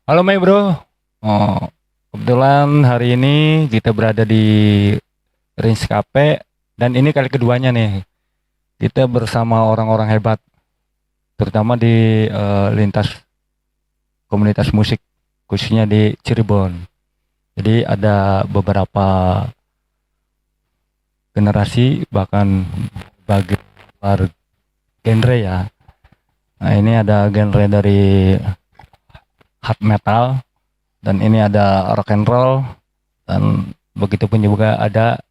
Halo Mei bro. Oh, kebetulan hari ini kita berada di Rins Cafe dan ini kali keduanya nih kita bersama orang-orang hebat, terutama di lintas komunitas musik khususnya di Cirebon. Jadi ada beberapa generasi bahkan bagi luar genre ya. Nah ini ada genre dari hard metal dan ini ada rock and roll dan begitu pun juga ada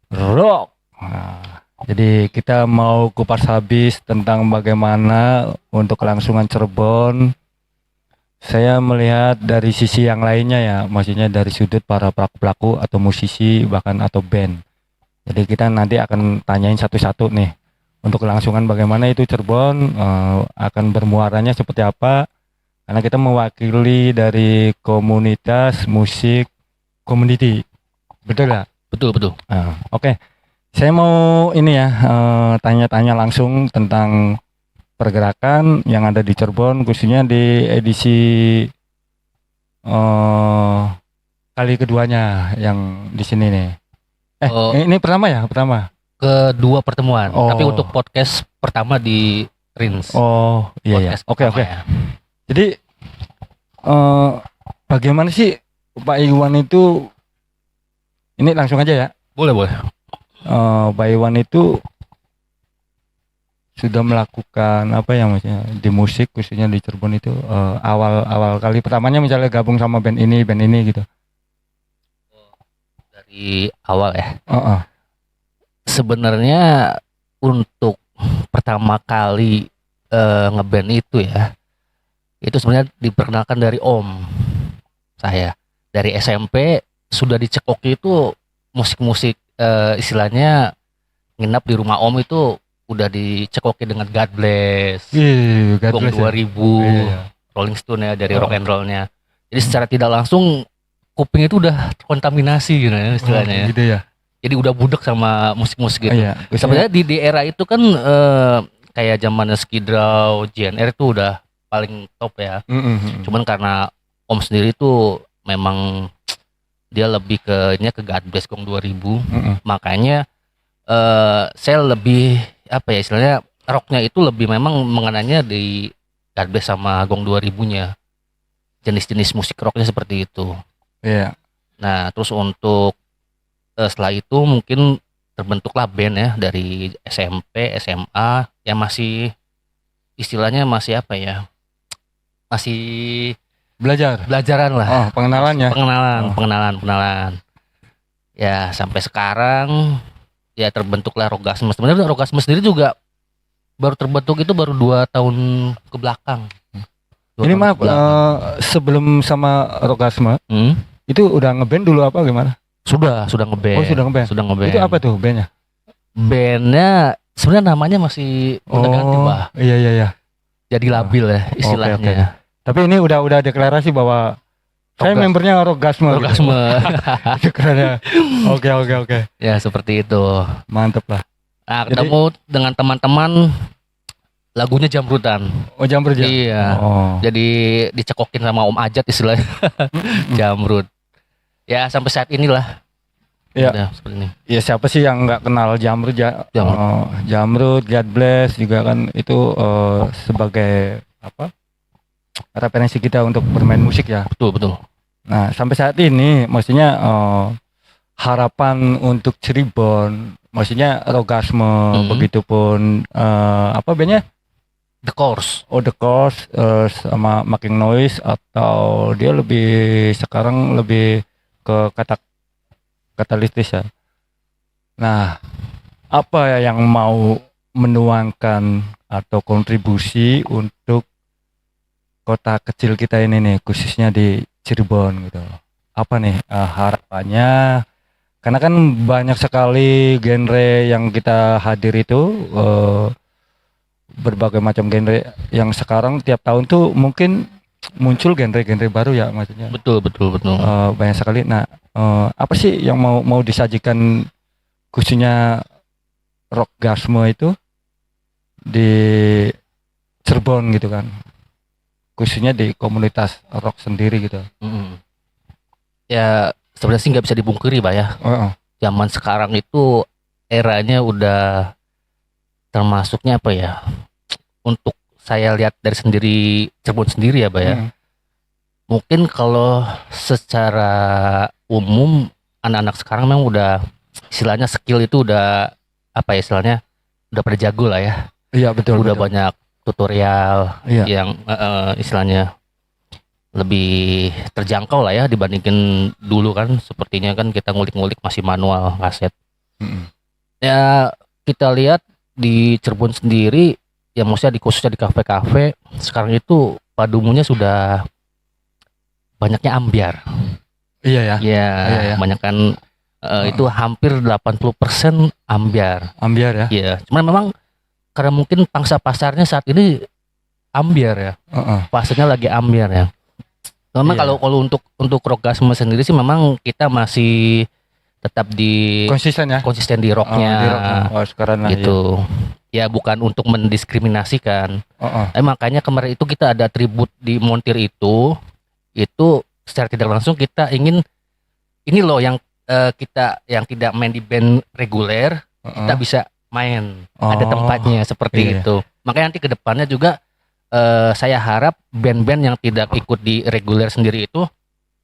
rock. Nah, jadi kita mau kupas habis tentang bagaimana untuk kelangsungan Cirebon. Saya melihat dari sisi yang lainnya ya, maksudnya dari sudut para pelaku-pelaku atau musisi bahkan atau band. Jadi kita nanti akan tanyain satu-satu nih untuk kelangsungan bagaimana itu Cirebon akan bermuaranya seperti apa. Karena kita mewakili dari komunitas musik community, betul nggak? Betul betul. Oke. Saya mau ini ya tanya-tanya langsung tentang pergerakan yang ada di Cirebon khususnya di edisi eh, kali keduanya yang di sini nih. Oh, Ini pertama ya, pertama. kedua pertemuan. Tapi Oh, untuk podcast pertama di Rins. oh, iya ya. Podcast Oke, pertama oke. ya. Jadi eh, bagaimana sih Pak Iwan itu? Ini langsung aja ya. Boleh boleh. Pak Iwan itu sudah melakukan apa ya maksudnya di musik khususnya di Cirebon itu awal kali pertamanya misalnya gabung sama band ini gitu. Dari awal ya. Heeh. Sebenarnya untuk pertama kali ngeband itu ya, itu sebenarnya diperkenalkan dari Om saya. Dari SMP sudah dicekoki itu musik-musik, istilahnya nginap di rumah Om itu udah dicekoki dengan God Bless, Ih, God Gong bless ya. 2000, Iya, iya. Rolling Stone ya, dari rock Oh, and rollnya. Jadi secara tidak langsung kuping itu udah kontaminasi gitu ya oh, istilahnya ya. gitu ya. Jadi udah budek sama musik-musik gitu. Iya, khususnya Sebenarnya di era itu kan kayak zamannya Skid Row, JNR itu udah paling top ya. Cuman karena Om sendiri tuh memang dia lebih ke God Bless Gong 2000. Makanya saya lebih apa ya istilahnya, rocknya itu lebih memang mengenanya di God Bless sama Gong 2000-nya. Jenis-jenis musik rocknya seperti itu. Iya. Nah, terus untuk setelah itu mungkin terbentuklah band ya dari SMP, SMA yang masih istilahnya masih apa ya? Masih Belajar. belajaran lah. Oh, pengenalan ya. Pengenalan, Oh. pengenalan. Ya, sampai sekarang ya terbentuklah Rogasme. Sebenarnya Rogasme sendiri juga baru terbentuk itu baru 2 tahun ke belakang. Ini maaf sebelum sama Rogasme itu udah ngeband dulu apa gimana? Sudah ngeband. Oh, sudah ngeband. Sudah ngeband. Itu apa tuh bandnya? Bandnya sebenarnya namanya masih udah ganti, Bah. Iya, iya, iya. Jadi labil ya istilahnya. Oke, oke. Tapi ini udah deklarasi bahwa saya Rogas- membernya Rogasme. Orgasme. Gitu. Keren ya. Oke, oke, oke. Ya seperti itu. Mantep lah. Nah, ketemu dengan teman-teman, lagunya Jamrutan. Oh, Jamrut ya? Iya. Oh. Jadi dicekokin sama Om Ajat istilahnya. Jamrut. Ya sampai saat inilah. Iya. Udah, seperti ini. Ya siapa sih yang nggak kenal Jamrut ya? Jamrut. Jamrut, God Bless juga kan itu sebagai apa? Referensi kita untuk bermain musik ya. Betul betul. Nah, sampai saat ini maksudnya harapan untuk Cirebon, maksudnya Rogasme, begitupun apa bandnya? The Course. Oh, The Course sama Making Noise, atau dia lebih sekarang lebih ke katalistis ya. Nah, apa yang mau menuangkan atau kontribusi untuk kota kecil kita ini nih, khususnya di Cirebon gitu. Apa nih harapannya? Karena kan banyak sekali genre yang kita hadir itu berbagai macam genre yang sekarang tiap tahun tuh mungkin muncul genre-genre baru ya maksudnya. Betul betul betul. Banyak sekali. Nah, apa sih yang mau disajikan khususnya Rockgasme itu di Cirebon gitu kan? khususnya di komunitas rock sendiri gitu. Ya sebenarnya sih nggak bisa dipungkiri, Pak ya. Zaman sekarang itu eranya udah termasuknya apa ya? Untuk saya lihat dari Cirebon sendiri ya, Pak ya. Mungkin kalau secara umum anak-anak sekarang memang udah istilahnya skill itu udah apa ya istilahnya udah pada jago lah ya. Iya betul. Udah banyak tutorial yang istilahnya lebih terjangkau lah ya dibandingin dulu kan. Sepertinya kan kita ngulik-ngulik masih manual kaset. Ya kita lihat di Cirebon sendiri ya maksudnya khususnya di kafe-kafe sekarang itu pada umumnya sudah banyaknya ambiar. Iya ya. Ya. Banyak kan itu hampir 80% ambiar. Ambiar ya. Iya, cuman memang karena mungkin pangsa pasarnya saat ini ambiar ya. Fasenya lagi ambiar ya. Memang kalau untuk rockgasme sendiri sih memang kita masih tetap di konsisten di rocknya. Sekarang gitu. Ya bukan untuk mendiskriminasikan. Makanya kemarin itu kita ada tribut di Montir itu secara tidak langsung kita ingin ini loh yang kita yang tidak main di band reguler kita bisa main ada tempatnya seperti itu. Makanya nanti kedepannya juga saya harap band-band yang tidak ikut di reguler sendiri itu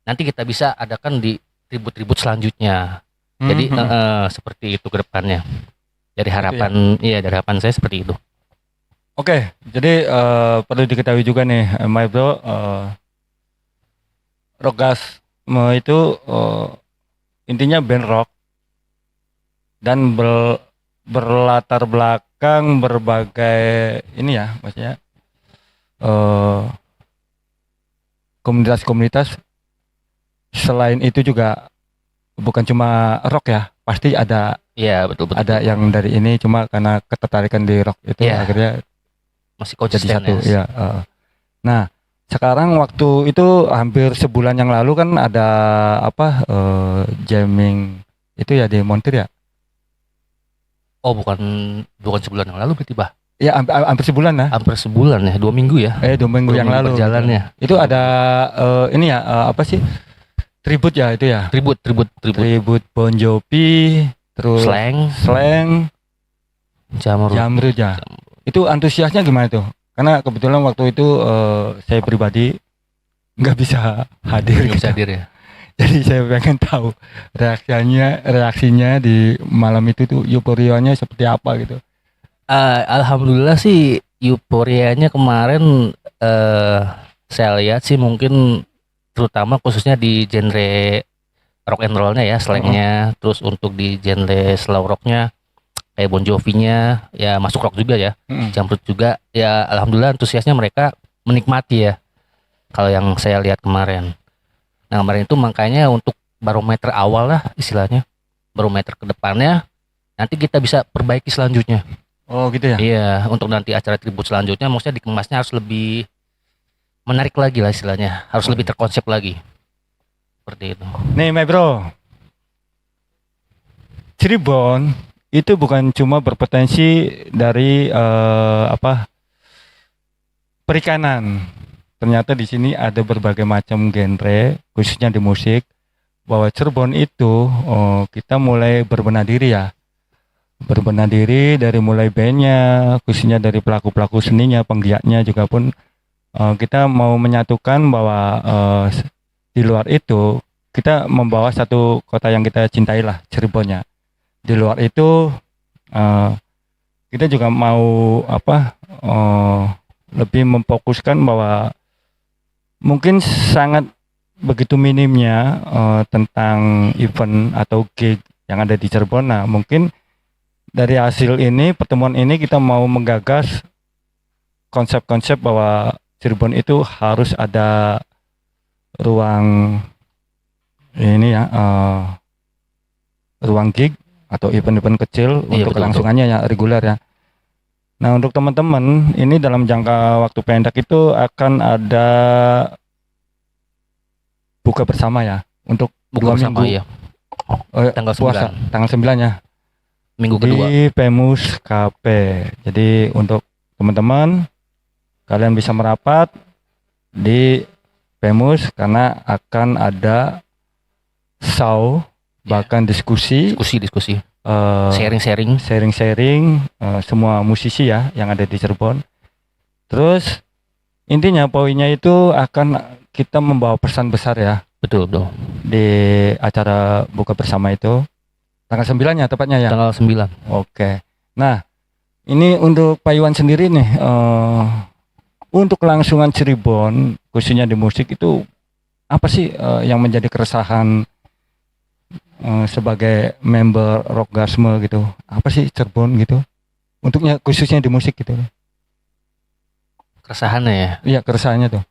nanti kita bisa adakan di tribut-tribut selanjutnya. Jadi seperti itu kedepannya. Dari harapan dari harapan saya seperti itu. Oke, jadi perlu diketahui juga nih, my bro, rockgasme itu intinya band rock dan berlatar belakang berbagai ini ya, maksudnya komunitas-komunitas. Selain itu juga bukan cuma rock ya, pasti ada. Iya betul. Ada yang dari ini cuma karena ketertarikan di rock itu akhirnya masih konsisten jadi satu ya. Nah sekarang waktu itu hampir sebulan yang lalu kan ada jamming itu ya di Montir ya? Oh bukan sebulan yang lalu berarti Bah? Ya hampir sebulan lah. Hampir sebulan ya, 2 minggu ya? 2 minggu yang lalu. Berjalannya. Itu ada ini ya apa sih? Tribut ya itu ya? Tribut. Tribut Bon Jovi, terus Slang, Jamrud ya. Itu antusiasnya gimana tuh? Karena kebetulan waktu itu saya pribadi nggak bisa hadir. Ya. Jadi saya pengen tahu reaksinya di malam itu tuh euforianya seperti apa gitu. Alhamdulillah sih euforianya kemarin saya lihat sih mungkin terutama khususnya di genre rock and rollnya ya, slangnya, terus untuk di genre slow rocknya kayak Bon Jovi-nya ya masuk rock juga ya, Jamrud juga ya, alhamdulillah antusiasnya mereka menikmati ya kalau yang saya lihat kemarin. Nah kemarin itu makanya untuk barometer awal lah istilahnya, barometer ke depannya nanti kita bisa perbaiki selanjutnya. Oh gitu ya? Iya, untuk nanti acara tribut selanjutnya maksudnya dikemasnya harus lebih menarik lagi lah istilahnya, harus lebih terkonsep lagi seperti itu. Nih my bro, Cirebon itu bukan cuma berpotensi dari perikanan. Ternyata di sini ada berbagai macam genre, khususnya di musik. Bahwa Cirebon itu kita mulai berbenah diri ya. Berbenah diri dari mulai bandnya, khususnya dari pelaku-pelaku seninya, penggiatnya juga pun kita mau menyatukan bahwa di luar itu kita membawa satu kota yang kita cintai lah, Cirebonnya. Di luar itu kita juga mau lebih memfokuskan bahwa mungkin sangat begitu minimnya tentang event atau gig yang ada di Cirebon. Nah mungkin dari hasil ini, pertemuan ini kita mau menggagas konsep-konsep bahwa Cirebon itu harus ada ruang ini ya, ruang gig atau event-event kecil untuk kelangsungannya ya reguler ya. Nah untuk teman-teman ini dalam jangka waktu pendek itu akan ada buka bersama ya untuk buka 2 minggu ya. Tanggal 9. Puasa tanggal 9 ya. Minggu kedua di Pemus Cafe. Jadi untuk teman-teman kalian bisa merapat di Pemus karena akan ada show, bahkan diskusi, Diskusi eh, sharing-sharing. sharing-sharing semua musisi ya yang ada di Cirebon. Terus intinya poinnya itu akan kita membawa pesan besar ya Betul di acara buka bersama itu tanggal 9 ya tepatnya ya. tanggal 9. Oke. Nah, ini untuk Pak Iwan sendiri nih untuk kelangsungan Cirebon khususnya di musik itu apa sih yang menjadi keresahan sebagai member Rockgasme gitu? Apa sih Cirebon gitu? Untuknya khususnya di musik gitu. Keresahannya ya. Iya, keresahannya tuh.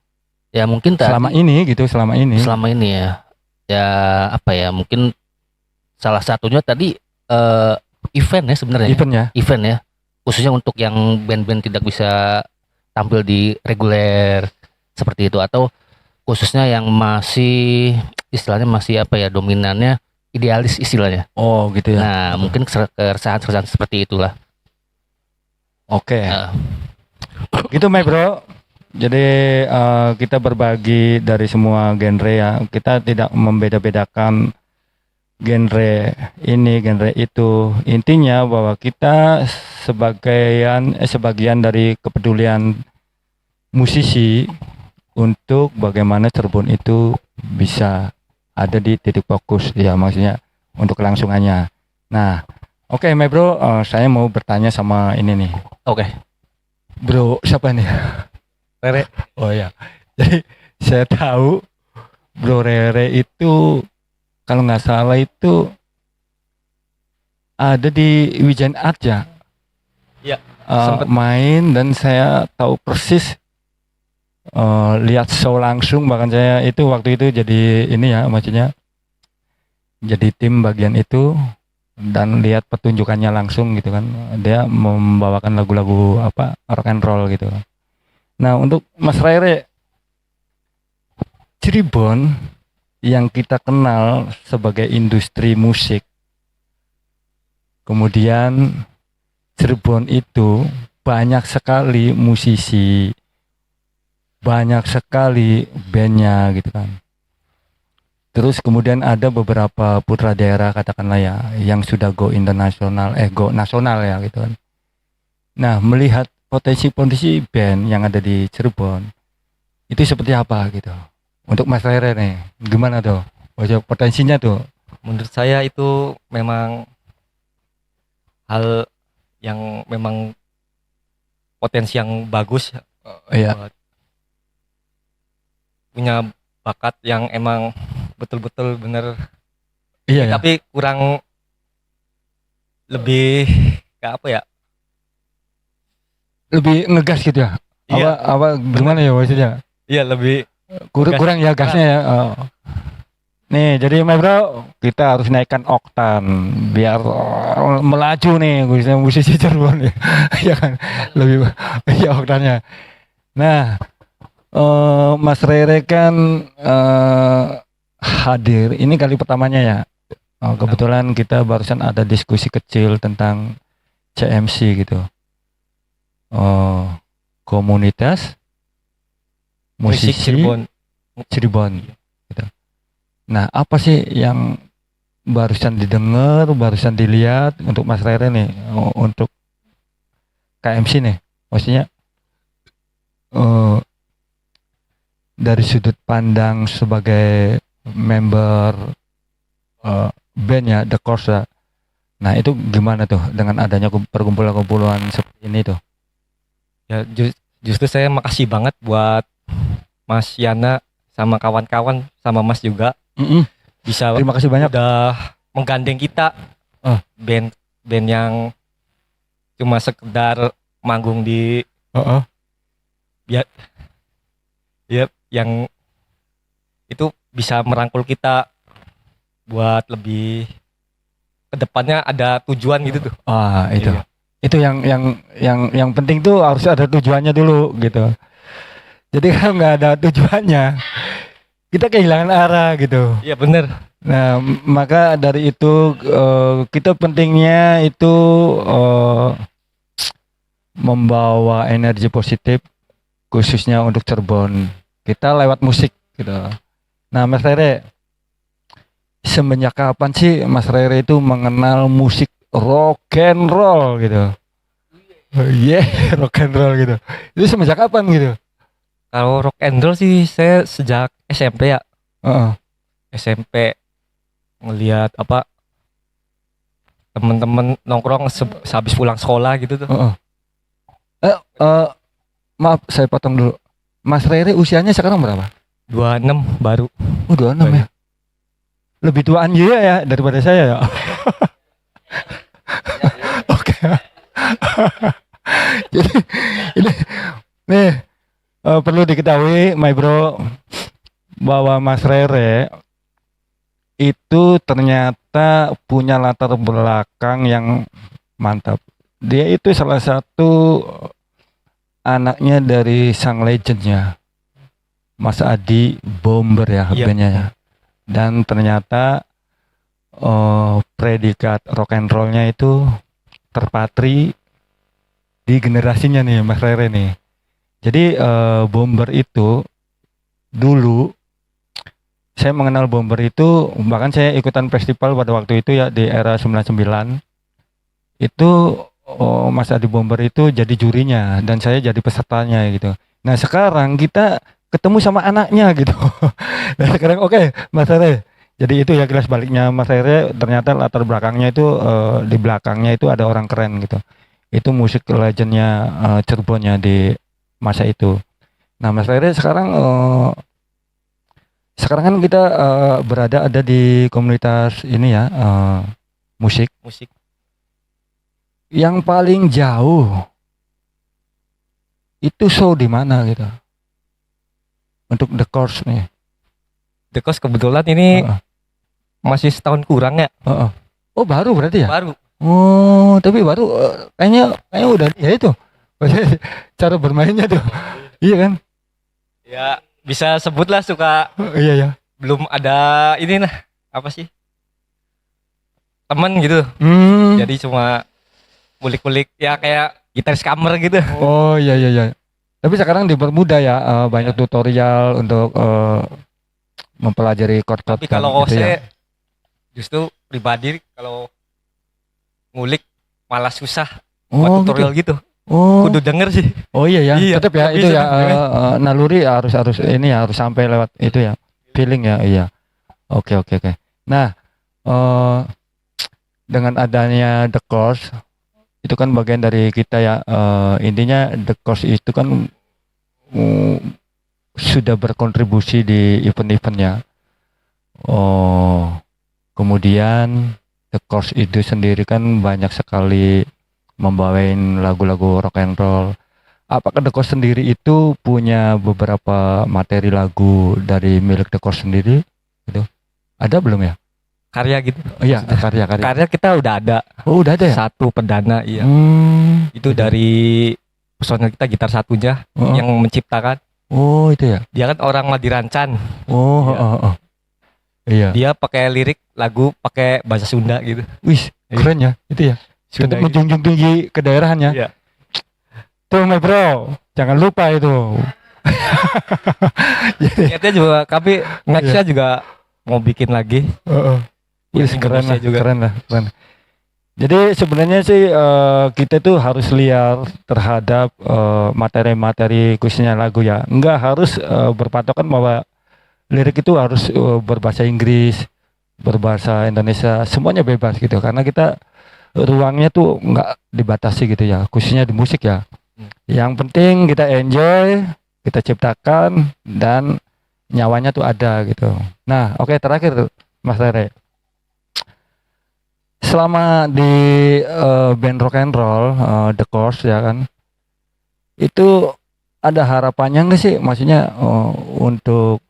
Ya mungkin Selama ini gitu, selama ini. selama ini ya. Ya apa ya, mungkin salah satunya tadi event ya sebenarnya. Event ya. Khususnya untuk yang band-band tidak bisa tampil di reguler seperti itu, atau khususnya yang masih istilahnya masih apa ya, dominannya idealis istilahnya. Oh, gitu ya. Nah, mungkin keresahan-keresahan seperti itulah. Oke. Eh, Gitu, my bro. Jadi kita berbagi dari semua genre ya. Kita tidak membeda-bedakan genre ini, genre itu. Intinya bahwa kita sebagian dari kepedulian musisi untuk bagaimana Cirebon itu bisa ada di titik fokus ya, maksudnya untuk kelangsungannya. Nah, oke, my bro, saya mau bertanya sama ini nih. Oke. Bro, siapa nih? Rere. Oh ya. Jadi saya tahu Bro Rere itu kalau nggak salah itu ada di Wijen Art ya. Iya, Sempet main dan saya tahu persis lihat show langsung, bahkan saya itu waktu itu jadi ini ya, maksudnya jadi tim bagian itu dan lihat pertunjukannya langsung gitu kan. Dia membawakan lagu-lagu apa rock and roll gitu. Nah, untuk Mas Rere, Cirebon yang kita kenal sebagai industri musik, kemudian Cirebon itu banyak sekali musisi, banyak sekali bandnya gitu kan. Terus kemudian ada beberapa putra daerah katakanlah ya yang sudah go internasional, go nasional ya gitu kan. Nah, melihat potensi-potensi band yang ada di Cirebon itu seperti apa gitu. Untuk Mas Rere nih, gimana tuh? Potensinya tuh? menurut saya itu memang hal yang memang potensi yang bagus, Iya. buat punya bakat yang emang betul-betul bener. Iya ya. Tapi kurang lebih kayak apa ya? Lebih ngegas gitu ya. Iya. Apa gimana ya maksudnya? Iya, lebih Kurang ya gasnya ya. Oh. Nih, jadi my bro, kita harus naikkan oktan biar melaju nih khususnya musisi Cirebon ya. Ya kan? Lebih ya oktannya. Nah, Mas Rere kan hadir ini kali pertamanya ya. Kebetulan kita barusan ada diskusi kecil tentang CMC gitu. Komunitas musisi Cirebon gitu. Nah, apa sih yang barusan didengar, barusan dilihat untuk Mas Rere nih, untuk KMC nih, maksudnya dari sudut pandang sebagai member band ya The Course. Nah, itu gimana tuh dengan adanya perkumpulan-kumpulan seperti ini tuh? Ya, justru saya makasih banget buat Mas Yana sama kawan-kawan, sama Mas juga. Bisa Terima kasih banyak udah menggandeng kita, band yang cuma sekedar manggung di yang itu bisa merangkul kita buat lebih kedepannya ada tujuan gitu tuh. Itu. Iya. Itu yang penting tuh harus ada tujuannya dulu gitu. Jadi kalau nggak ada tujuannya, kita kehilangan arah gitu. Iya, bener. Nah, maka dari itu kita pentingnya itu membawa energi positif khususnya untuk Cirebon. kita lewat musik gitu. Nah, Mas Rere, semenjak kapan sih Mas Rere itu mengenal musik rock and roll gitu? Iya, rock and roll gitu. Itu semenjak kapan gitu? Kalau rock and roll sih saya sejak SMP ya. Heeh. SMP ngelihat apa temen-temen nongkrong sehabis pulang sekolah gitu tuh. Heeh. Maaf, saya potong dulu. Mas Rere usianya sekarang berapa? 26 baru. Oh, 26 ya. Lebih tuaan juga ya daripada saya ya. Oke. Jadi ini nih perlu diketahui, my bro, bahwa Mas Rere itu ternyata punya latar belakang yang mantap. Dia itu salah satu anaknya dari sang legendnya Mas Adi Bomber ya, Iya. bandnya ya. Dan ternyata predikat rock and rollnya itu terpatri di generasinya nih Mas Rere nih. Jadi Bomber itu dulu saya mengenal Bomber itu, bahkan saya ikutan festival pada waktu itu ya di era 99. Itu Mas Adi Bomber itu jadi jurinya dan saya jadi pesertanya gitu. Nah, sekarang kita ketemu sama anaknya gitu. Dan sekarang oke, Mas Rere. Jadi itu ya kelas baliknya Mas Rere, ternyata latar belakangnya itu di belakangnya itu ada orang keren gitu. Itu musik legendnya Cirebonnya di masa itu. Nah, Mas Rere sekarang kan kita ada di komunitas ini ya, musik. Yang paling jauh itu show di mana gitu? Untuk The Course nih. The Course kebetulan ini Heeh. masih setahun kurang ya. Heeh. Oh, baru berarti ya? Baru. Oh, tapi baru kayaknya udah ya itu. Maksudnya cara bermainnya tuh. Iya kan? Ya bisa sebutlah suka Iya ya. belum ada ini nah apa sih teman gitu. Jadi cuma kulik-kulik ya kayak gitaris kamar gitu. Oh iya iya iya. Tapi sekarang dipermudah ya, banyak tutorial untuk mempelajari chord-chord. Tapi kalau gitu saya ya. justru pribadi kalau ngulik malah susah Oh, buat tutorial gitu. Oh. Kudu denger sih. Oh iya ya. Iya, Tetap ya nggak itu bisa ya tuh. naluri harus ini ya, harus sampai lewat itu ya. Feeling ya, iya. Oke. Nah, dengan adanya The Course itu kan bagian dari kita ya, intinya The Course itu kan sudah berkontribusi di event-eventnya. Kemudian The Course itu sendiri kan banyak sekali membawain lagu-lagu rock and roll. Apakah The Course sendiri itu punya beberapa materi lagu dari milik The Course sendiri? Gitu. Ada belum ya? Karya gitu. Oh, iya, karya. Karya kita udah ada. Oh, udah ada ya? Satu perdana iya. Itu gitu. dari personel kita gitar satunya yang menciptakan. Oh, itu ya. Dia kan orang Madirancan. Oh, iya. Dia pakai lirik lagu pakai bahasa Sunda gitu. Wih, keren ya. Itu ya. Tetap menjunjung tinggi kedaerahannya. Iya. Tuh, my bro, jangan lupa itu. Niatnya juga kami nextnya juga mau bikin lagi. Wih, keren lah. Jadi sebenarnya sih kita tuh harus liar terhadap materi-materi khususnya lagu ya. Enggak harus berpatokan bahwa lirik itu harus berbahasa Inggris, berbahasa Indonesia, semuanya bebas gitu. Karena kita ruangnya tuh enggak dibatasi gitu ya, khususnya di musik ya. Yang penting kita enjoy, kita ciptakan dan nyawanya tuh ada gitu. Nah, oke, terakhir Mas Rere. Selama di band rock and roll The Course ya kan, itu ada harapannya nggak sih, maksudnya untuk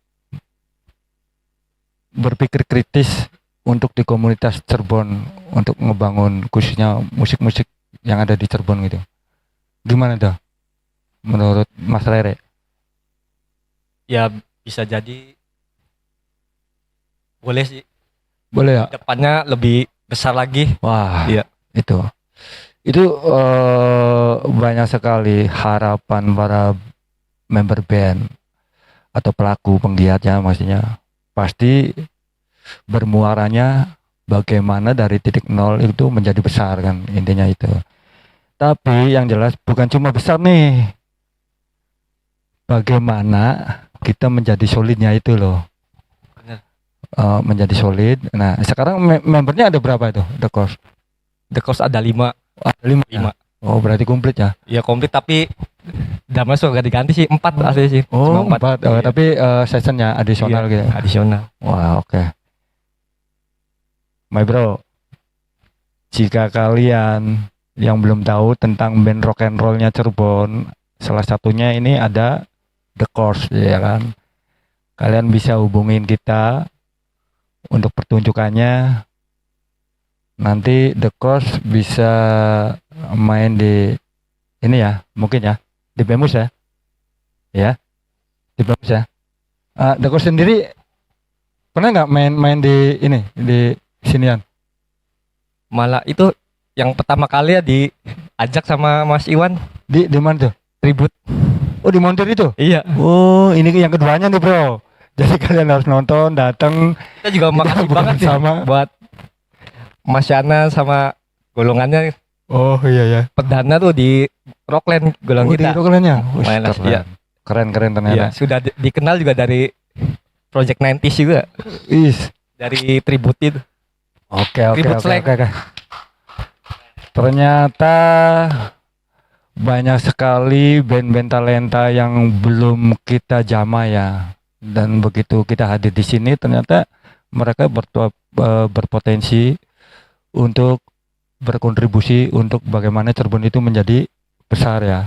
berpikir kritis untuk di komunitas Cirebon untuk ngebangun khususnya musik-musik yang ada di Cirebon gitu? Gimana tuh menurut Mas Rere? Ya bisa jadi boleh sih. Boleh ya? Depannya lebih besar lagi. Wah, iya. Itu banyak sekali harapan para member band. atau pelaku penggiatnya maksudnya pasti bermuaranya bagaimana dari titik nol itu menjadi besar kan, intinya itu. Tapi yang jelas bukan cuma besar nih, bagaimana kita menjadi solidnya itu loh. Bener. Menjadi solid. Nah sekarang membernya ada berapa itu The Course? The Course ada 5. Ada 5. 5. Oh berarti komplit ya? Ya komplit, tapi drama suka diganti sih, 4 asli sih. Oh Cuma 4. Iya. Tapi sessionnya adisional Iya, gitu. adisional. Wah oke. My bro, jika kalian yang belum tahu tentang band rock and rollnya Cirebon, salah satunya ini ada The Course ya kan. Kalian bisa hubungin kita untuk pertunjukannya. Nanti The Course bisa main di ini ya, mungkin ya, di Bemus ya. Ya, di Bemus ya. The Course sendiri pernah nggak main di ini, di sinian? Malah itu yang pertama kali ya diajak sama Mas Iwan, Di mana tuh? tribut. Oh di Montir itu? Iya. Oh ini yang keduanya nih bro. Jadi kalian harus nonton, datang. Kita juga makasih bukan banget nih sama. buat Mas Yana sama golongannya. Oh iya ya. Perdana tuh di Rockland golongan Oh di kita. rokelannya. Main lah, iya. Keren ternyata. Iya, sudah dikenal juga dari Project 90s juga, Is. dari tribut itu. Oke. Tribute Slang. Ternyata banyak sekali band-band talenta yang belum kita jamah ya. Dan begitu kita hadir di sini ternyata mereka berpotensi untuk berkontribusi untuk bagaimana Cirebon itu menjadi besar ya.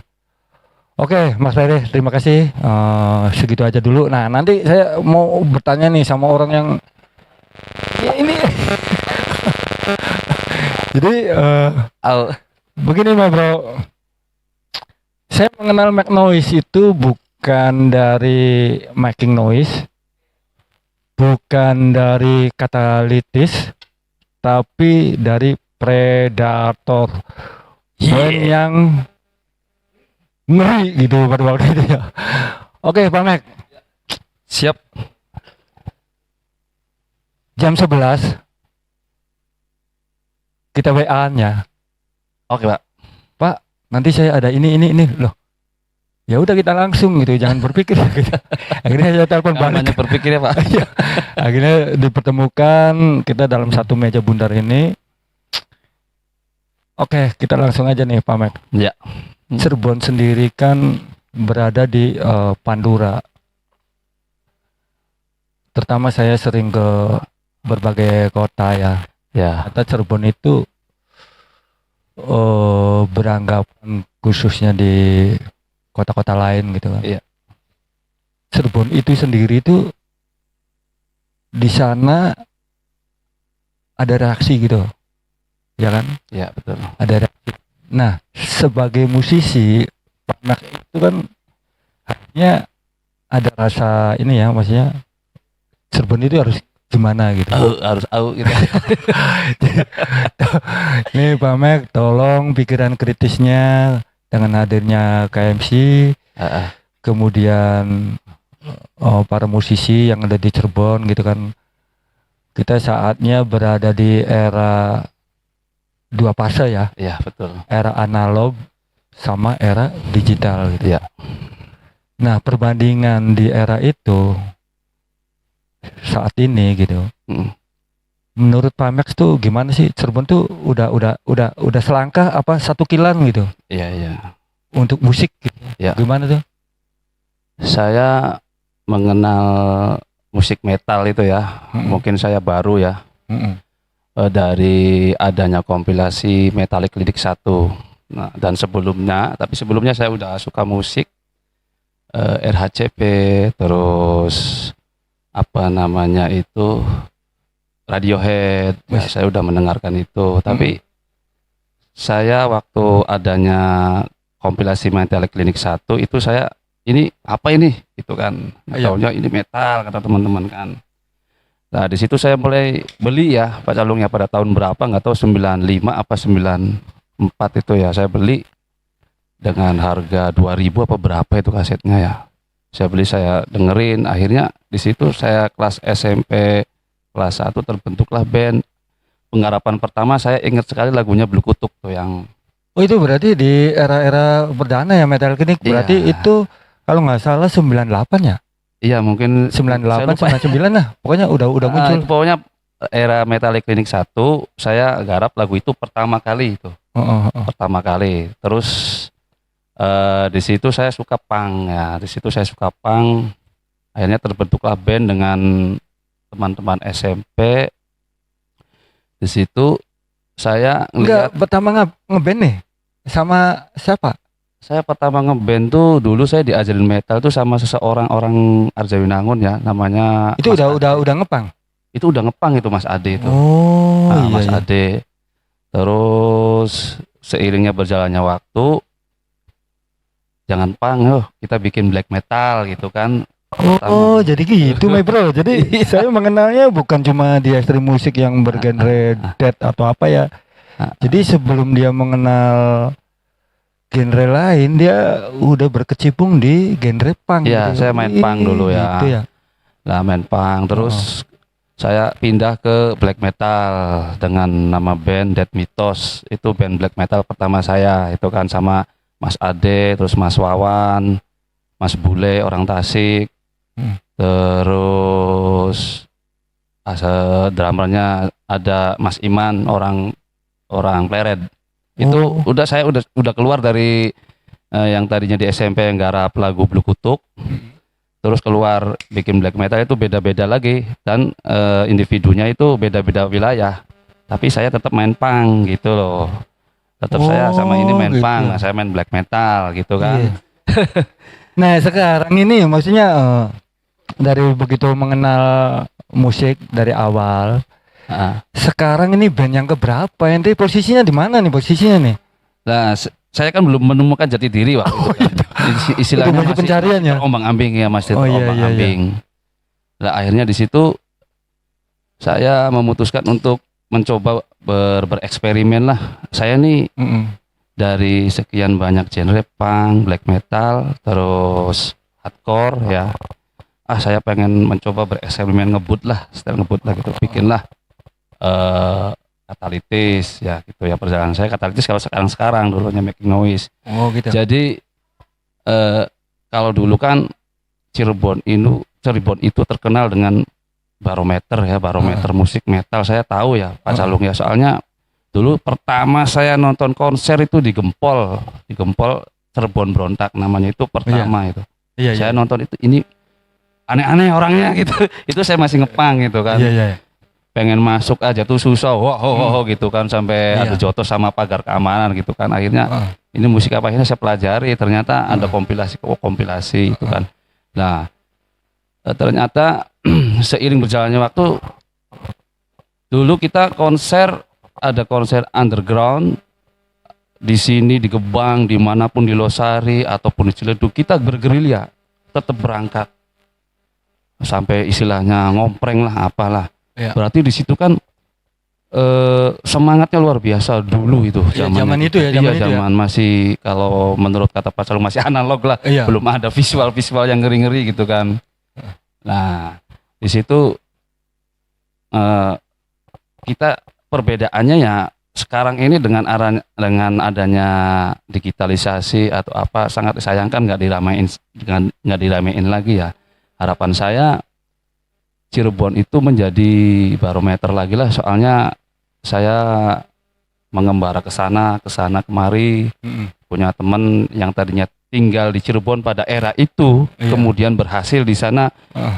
Oke, Mas Rere, terima kasih. Segitu aja dulu. Nah, nanti saya mau bertanya nih sama orang yang ya, ini. Jadi begini, Mas Bro. Saya mengenal Make Noise itu bukan dari making noise, bukan dari katalitis, tapi dari Predator. Band yang ngeri gitu pada waktu itu ya. Oke, Pak Mek. Siap. Jam 11 kita WA-nya. Oke, Pak. Pak, nanti saya ada ini loh. Ya udah kita langsung gitu, jangan berpikir gitu. Akhirnya saya telepon balik. Namanya berpikir ya, Pak. Iya. Akhirnya dipertemukan kita dalam satu meja bundar ini. Oke, kita langsung aja nih Pak Mek. Ya. Cirebon sendiri kan berada di Pandura. Terutama saya sering ke berbagai kota ya. Ya. Kata Cirebon itu beranggapan khususnya di kota-kota lain gitu kan. Iya. Cirebon itu sendiri itu di sana ada reaksi gitu. Ya kan? Ya, betul. Ada reaksi. Nah, sebagai musisi, Pak Mek itu kan hanya ada rasa ini ya, maksudnya Cirebon itu harus gimana gitu. Harus gitu. Nih Pak Mek, tolong pikiran kritisnya dengan hadirnya KMC, kemudian para musisi yang ada di Cirebon gitu kan. Kita saatnya berada di era dua fase ya. Iya, betul. Era analog sama era digital gitu. Iya. Nah, perbandingan di era itu saat ini gitu. Menurut Pak Max tuh gimana sih Cirebon tuh udah selangkah apa satu kilan gitu Iya. untuk musik gitu. Ya. Gimana tuh? Saya mengenal musik metal itu ya. Mungkin saya baru ya. Dari adanya kompilasi Metallic Lidik 1. Nah, dan sebelumnya saya udah suka musik, RHCP, terus apa namanya itu Radiohead. Ya, saya udah mendengarkan itu. Tapi saya waktu adanya kompilasi Metallic Clinic 1 itu saya ini apa ini gitu kan. Taunya ini metal kata teman-teman kan. Nah, di situ saya mulai beli ya Pak Calungnya pada tahun berapa nggak tahu 95 apa 94 itu ya saya beli dengan harga 2000 apa berapa itu kasetnya ya. Saya beli, saya dengerin. Akhirnya di situ saya kelas SMP kelas 1 terbentuklah band. Penggarapan pertama saya ingat sekali lagunya Blue Kutuk tuh yang Oh itu berarti di era-era perdana ya Metal Clinic. Berarti Iya. itu kalau nggak salah 98 ya? iya mungkin 98, saya lupa. 99 lah. Pokoknya udah muncul. Pokoknya era Metallic Clinic 1 saya garap lagu itu pertama kali itu. Pertama kali. Terus di situ saya suka punk ya. Di situ saya suka punk. Akhirnya terbentuklah band dengan teman-teman SMP. Di situ saya Enggak, ngeliat, pertama ngeband nih sama siapa? saya pertama ngeband tuh dulu saya diajarin metal tuh sama seseorang orang Arjawinangun ya, namanya Itu Mas Ade. udah ngepang. Itu udah ngepang itu Mas Ade itu. Oh Nah, iya, Mas iya. Ade. Terus seiringnya berjalannya waktu, jangan punk, kita bikin black metal gitu kan. Oh, jadi gitu, my bro. Jadi saya mengenalnya bukan cuma di ekstrim musik yang bergenre death atau apa ya. Jadi sebelum dia mengenal genre lain, dia udah berkecimpung di genre punk. Iya, gitu. saya main punk dulu ya. Gitu ya. Nah, main punk terus saya pindah ke black metal dengan nama band Dead Mythos. Itu band black metal pertama saya, itu kan sama Mas Ade, terus Mas Wawan, Mas Bule orang Tasik. Terus drummernya ada Mas Iman orang Pleret. Itu saya udah keluar dari yang tadinya di SMP yang garap lagu Blue Kutuk. Terus keluar bikin black metal itu beda-beda lagi dan individunya itu beda-beda wilayah. Tapi saya tetap main punk gitu loh. Tetap saya sama ini main gitu. punk, nah saya main black metal gitu kan. Iya. Nah sekarang ini maksudnya dari begitu mengenal musik dari awal, Nah, sekarang ini band yang keberapa? Ente posisinya di mana nih posisinya nih? nah, saya kan belum menemukan jati diri waktu itu kan. Istilahnya Itu masih pencarian ya? terombang-ambing ya Mas, Oh, iya, terombang-ambing. Nah, akhirnya di situ saya memutuskan untuk mencoba bereksperimen lah. Saya nih dari sekian banyak genre punk, black metal, terus hardcore ya. Saya pengen mencoba bereksperimen ngebut lah, setel ngebut lah gitu. Bikinlah Katalitis ya gitu ya, perjalanan saya Katalitis kalau sekarang dulunya Making Noise. Oh gitu. Jadi kalau dulu kan Cirebon itu terkenal dengan barometer ya, barometer musik metal. Saya tahu ya Pak Calung ya, soalnya dulu pertama saya nonton konser itu di Gempol Cirebon Berontak namanya, itu pertama itu. Iya, Saya nonton itu, ini aneh-aneh orangnya gitu. Itu saya masih ngepang gitu kan. Iya. Pengen masuk aja tuh susah, gitu kan, sampai Iya. ada jotos sama pagar keamanan gitu kan. Akhirnya ini musik apa, akhirnya saya pelajari, ternyata ada kompilasi itu kan. Nah, ternyata seiring berjalannya waktu, dulu kita ada konser underground di sini, di Gebang, dimanapun, di Losari ataupun di Ciledug, kita bergerilya, tetap berangkat sampai istilahnya ngompreng lah, apalah. Iya. Berarti di situ kan semangatnya luar biasa dulu itu. Iya, zaman itu ya, zaman itu ya. Zaman masih, kalau menurut kata Pak Calung, masih analog lah. Iya. Belum ada visual yang ngeri-ngeri gitu kan. Nah, di situ kita perbedaannya ya sekarang ini dengan adanya digitalisasi atau apa, sangat disayangkan nggak diramein lagi ya. Harapan saya Cirebon itu menjadi barometer lagi lah, soalnya saya mengembara ke sana kemari, punya teman yang tadinya tinggal di Cirebon pada era itu, Iya. kemudian berhasil di sana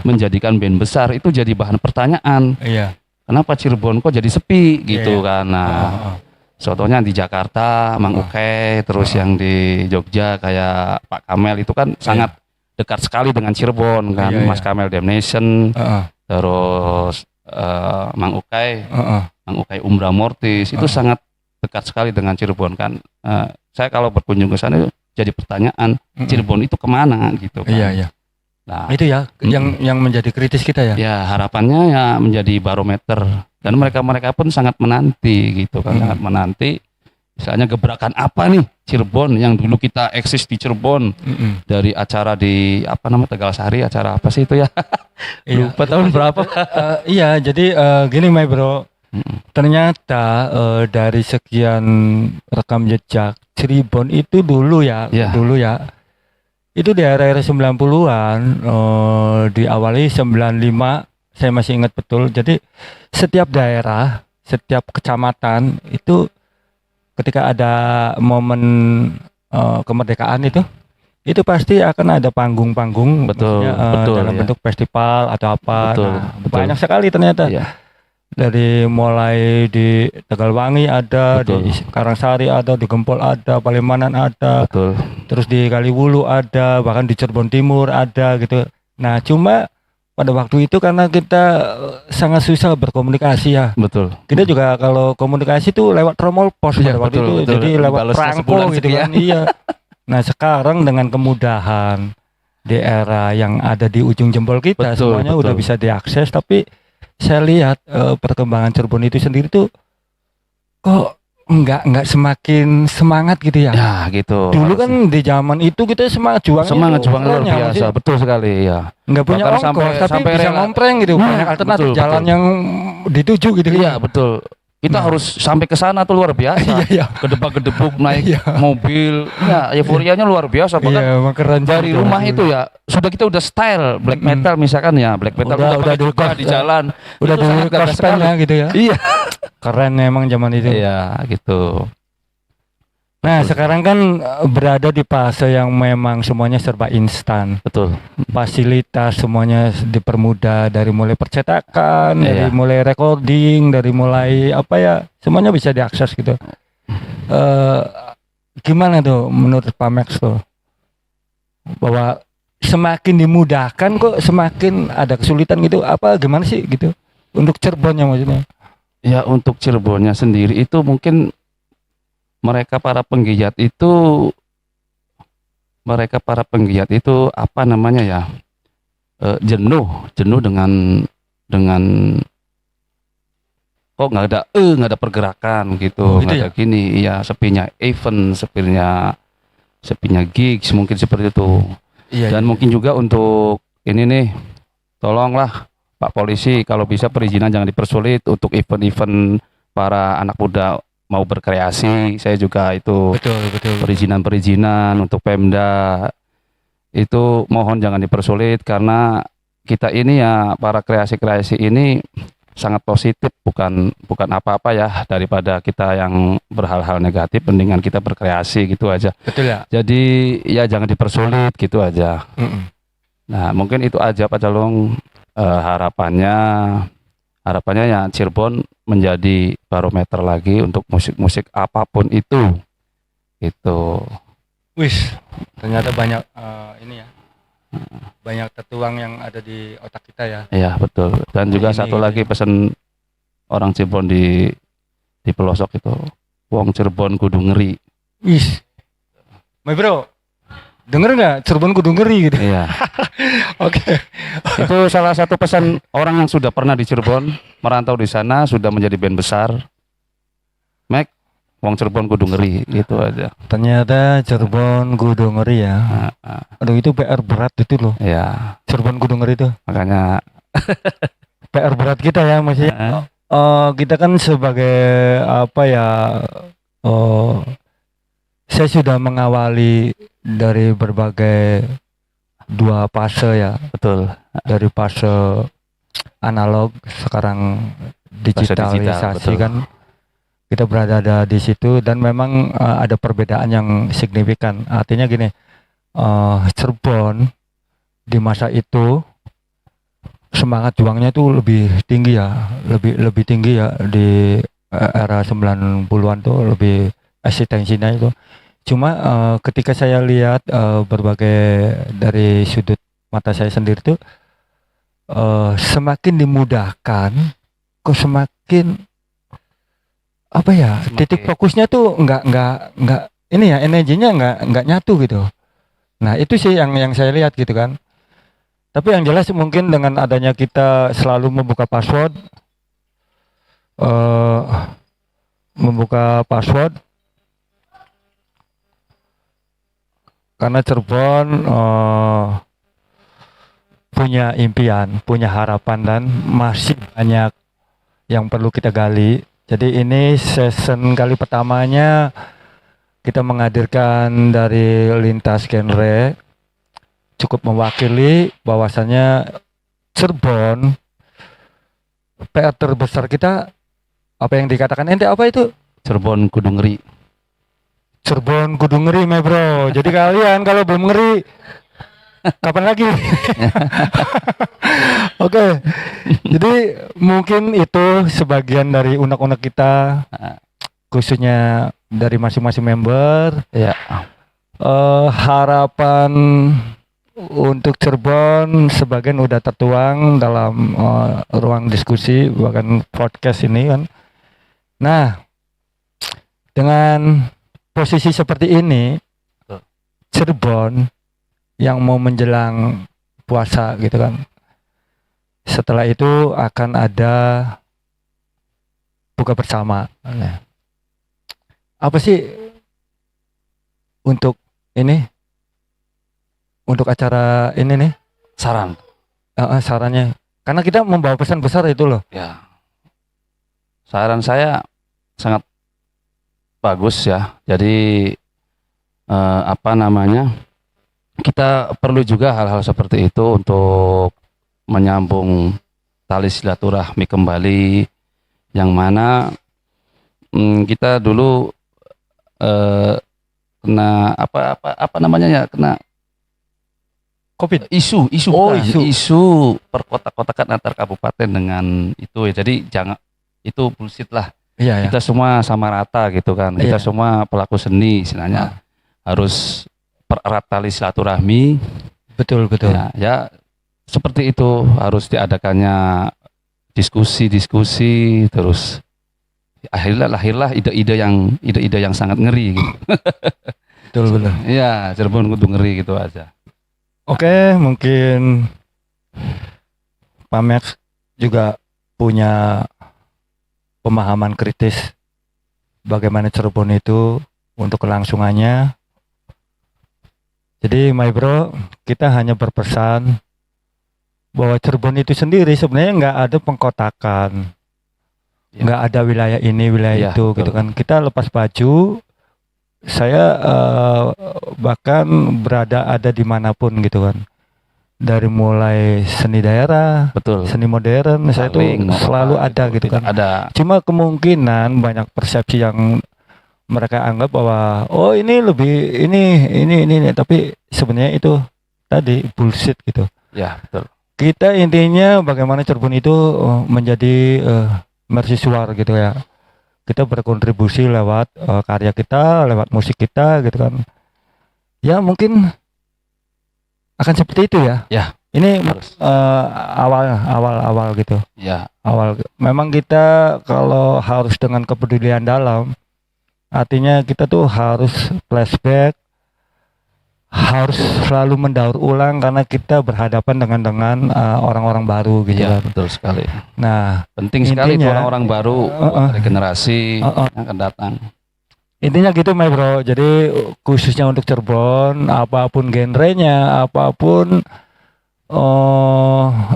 menjadikan band besar. Itu jadi bahan pertanyaan, Iya. kenapa Cirebon kok jadi sepi gitu kan. Nah, contohnya di Jakarta Mang Ukey, terus yang di Jogja kayak Pak Kamel itu kan sangat dekat sekali dengan Cirebon kan. Iya, Mas iya. Kamel Damnation, terus Mang Ukey Umbra Mortis itu sangat dekat sekali dengan Cirebon kan. Saya kalau berkunjung ke sana jadi pertanyaan, Cirebon itu kemana gitu kan. Iya. Nah, Itu ya yang menjadi kritis kita ya. ya harapannya ya menjadi barometer, dan mereka pun sangat menanti gitu kan, sangat menanti misalnya gebrakan apa nih Cirebon yang dulu kita eksis di Cirebon dari acara di apa namanya Tegalsari, acara apa sih itu ya? Iya. Lupa tahun berapa? Iya, jadi gini my bro, ternyata dari sekian rekam jejak Cirebon itu dulu ya, Iya. itu di era-era 90-an, diawali 95, saya masih ingat betul. Jadi setiap daerah, setiap kecamatan itu ketika ada momen kemerdekaan itu pasti akan ada panggung-panggung, Betul, maksudnya, betul, dalam ya. bentuk festival atau apa. Betul, Nah, betul. banyak sekali ternyata. Iya. Dari mulai di Tegalwangi ada, Betul. di Karangsari ada, di Gempol ada, Palimanan ada, Betul. terus di Kaliwulu ada, bahkan di Cirebon Timur ada gitu. Nah, cuma pada waktu itu karena kita sangat susah berkomunikasi ya. Betul. Kita juga kalau komunikasi tuh lewat tromol pos Iya, pada waktu betul, itu, betul. jadi lewat Dibalesnya perangko sebulan gitu sekian. kan. Iya. Nah, sekarang dengan kemudahan di era yang ada di ujung jempol kita, Betul, semuanya betul. udah bisa diakses, tapi saya lihat perkembangan Cirebon itu sendiri tuh kok nggak semakin semangat gitu ya. Ya gitu. Dulu harusnya. kan di zaman itu kita semangat juangnya semangat tuh juang luar keren ya, biasa, maksudnya betul sekali ya. nggak punya Bahkan ongkos sampai- tapi sampai bisa rela- ngompreng gitu, banyak alternatif betul, jalan betul. yang dituju gitu. Iya betul. Kita Nah. harus sampai ke sana tuh luar biasa. Iya, Gedebak-gedebuk naik Iya. mobil. Ya, euforianya luar biasa. Bahkan iya, emang keren dari juga. rumah itu ya kita udah style black metal misalkan ya, black metal Udah pakai juga di- di jalan. udah Itu di sangat gagah cosplaynya gitu ya. Iya. Keren emang zaman itu. Iya, gitu. Nah, Betul. sekarang kan berada di fase yang memang semuanya serba instan. Betul. Fasilitas semuanya dipermudah, dari mulai percetakan, Iya. dari mulai recording, dari mulai apa ya, semuanya bisa diakses gitu. Gimana tuh menurut Pak Max tuh? Bahwa semakin dimudahkan kok semakin ada kesulitan gitu, apa gimana sih gitu? Untuk Cirebonnya maksudnya. Ya untuk Cirebonnya sendiri itu mungkin mereka para penggiat itu apa namanya ya, jenuh dengan kok nggak ada pergerakan gitu, Oh, nggak gitu ada gini ya, sepinya event, sepinya gigs mungkin seperti itu. Iya. Dan mungkin juga untuk ini nih, tolonglah Pak Polisi kalau bisa perizinan jangan dipersulit untuk event-event para anak muda mau berkreasi. Saya juga itu betul. perizinan untuk Pemda itu mohon jangan dipersulit, karena kita ini ya para kreasi-kreasi ini sangat positif, bukan apa-apa ya, daripada kita yang berhal-hal negatif, mendingan kita berkreasi gitu aja. Betul ya. Jadi ya jangan dipersulit gitu aja. Nah mungkin itu aja Pak Calung, harapannya ya Cirebon menjadi barometer lagi untuk musik-musik apapun itu. Itu. Wis, ternyata banyak ini ya. Banyak tertuang yang ada di otak kita ya. Ya betul. Dan juga Ini satu gitu lagi ya. pesan orang Cirebon di pelosok itu, wong Cirebon kudu ngeri. Wis. My bro, denger nggak Cirebon kudu ngeri gitu. Iya. Oke. Itu salah satu pesan orang yang sudah pernah di Cirebon, merantau di sana, sudah menjadi band besar. Mac, wong Cirebon kudu ngeri, gitu aja. Ternyata Cirebon kudu ngeri ya. Aduh itu PR berat itu loh. Ya, Cirebon kudu ngeri itu. makanya PR berat kita ya maksudnya. Kita kan sebagai apa ya? Saya sudah mengawali dari berbagai dua fase ya, betul. dari fase analog sekarang digital, digitalisasi betul. kan, kita berada di situ dan memang ada perbedaan yang signifikan. Artinya gini, Cirebon di masa itu semangat juangnya itu lebih tinggi ya, lebih tinggi ya di era 90-an tuh, lebih eksistensinya itu. Cuma ketika saya lihat berbagai dari sudut mata saya sendiri tuh, semakin dimudahkan kok semakin apa ya, titik fokusnya tuh nggak ini ya, energinya nggak nyatu gitu. Nah itu sih yang saya lihat gitu kan. Tapi yang jelas mungkin dengan adanya kita selalu membuka password, karena Cirebon punya impian, punya harapan dan masih banyak yang perlu kita gali. Jadi ini season kali pertamanya kita menghadirkan dari lintas genre, cukup mewakili bahwasannya Cirebon, PR terbesar kita apa yang dikatakan ente apa itu? Cirebon kudu ngeri. Cirebon kudu ngeri, my bro. Jadi kalian kalau belum ngeri, kapan lagi? Oke. Jadi mungkin itu sebagian dari unek-unek kita, khususnya dari masing-masing member. Ya. Harapan untuk Cirebon sebagian udah tertuang dalam ruang diskusi bahkan podcast ini kan. Nah, dengan posisi seperti ini, Cirebon yang mau menjelang puasa gitu kan. Setelah itu akan ada buka bersama. Apa sih untuk ini? Untuk acara ini nih? Saran. Sarannya. Karena kita membawa pesan besar itu loh. Ya. Saran saya sangat bagus ya. Jadi kita perlu juga hal-hal seperti itu untuk menyambung tali silaturahmi kembali, yang mana kita dulu kena kena COVID. isu Oh, bukan, isu. isu perkotak-kotakan antar kabupaten dengan itu ya. Jadi jangan, itu bullshit lah. Iya, Kita semua sama rata gitu kan. Kita Iya. semua pelaku seni istilahnya. Harus pererat tali silaturahmi. Betul. Ya seperti itu, harus diadakannya diskusi terus akhirnya lahirlah ide-ide yang sangat ngeri gitu. Betul. Iya, Cirebon kudu ngeri gitu aja. Oke, mungkin Pak Max juga punya pemahaman kritis bagaimana Cirebon itu untuk kelangsungannya. Jadi my bro, kita hanya berpesan bahwa Cirebon itu sendiri sebenarnya nggak ada pengkotakan, Ya. nggak ada wilayah ini wilayah Ya, itu betul. gitu kan. Kita lepas baju, saya bahkan berada ada dimanapun gitu kan. Dari mulai seni daerah, Betul. seni modern, saya tuh Saling, selalu apa, ada gitu kan. Ada. Cuma kemungkinan banyak persepsi yang mereka anggap bahwa oh ini lebih ini, tapi sebenarnya itu tadi bullshit gitu. Ya, betul. Kita intinya bagaimana Cirebon itu menjadi mercusuar gitu ya. Kita berkontribusi lewat karya kita, lewat musik kita gitu kan. Ya mungkin akan seperti itu ya. Ya, Ini harus. awal gitu. Ya, Awal memang kita kalau harus dengan kepedulian dalam, artinya kita tuh harus flashback, harus selalu mendaur ulang karena kita berhadapan dengan orang-orang baru gitu ya, kan. betul sekali. Nah, Penting sekali itu intinya, orang-orang baru buat regenerasi yang akan datang. intinya gitu my bro. Jadi khususnya untuk Cirebon, apapun genrenya, apapun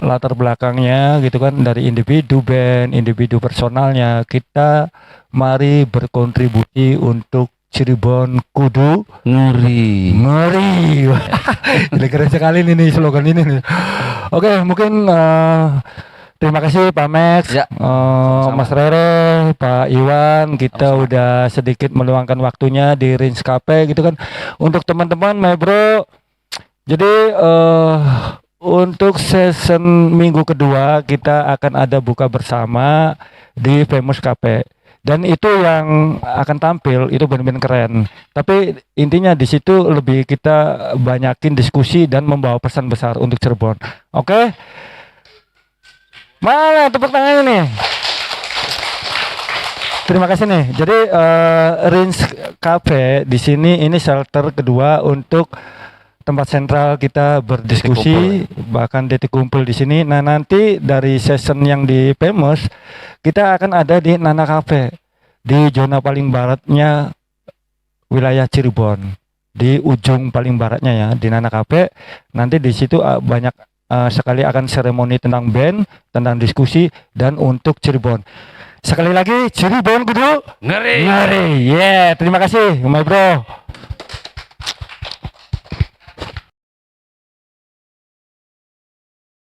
latar belakangnya gitu kan, dari individu band, individu personalnya, kita mari berkontribusi untuk Cirebon kudu Ngeri. ngeri. Gila, keren sekali nih slogan ini nih. Oke, mungkin terima kasih Pak Max, Ya, Mas Rere, Pak Iwan. Kita Sama-sama. udah sedikit meluangkan waktunya di Rins Cafe gitu kan. Untuk teman-teman, my bro. Jadi untuk season minggu kedua kita akan ada buka bersama di Famous Cafe. Dan itu yang akan tampil itu benar-benar keren. Tapi intinya di situ lebih kita banyakin diskusi dan membawa pesan besar untuk Cirebon. Oke? Mana tepuk tangannya nih? Terima kasih nih. Jadi Rins Cafe di sini ini shelter kedua untuk tempat sentral kita berdiskusi, bahkan titik kumpul di sini. Nah, nanti dari season yang di Famous kita akan ada di Nana Cafe di zona paling baratnya wilayah Cirebon. di ujung paling baratnya ya, di Nana Cafe. Nanti di situ banyak sekali akan seremoni tentang band, tentang diskusi, dan untuk Cirebon. Sekali lagi Cirebon kudu Ngeri. ngeri. Yeah, terima kasih, my bro.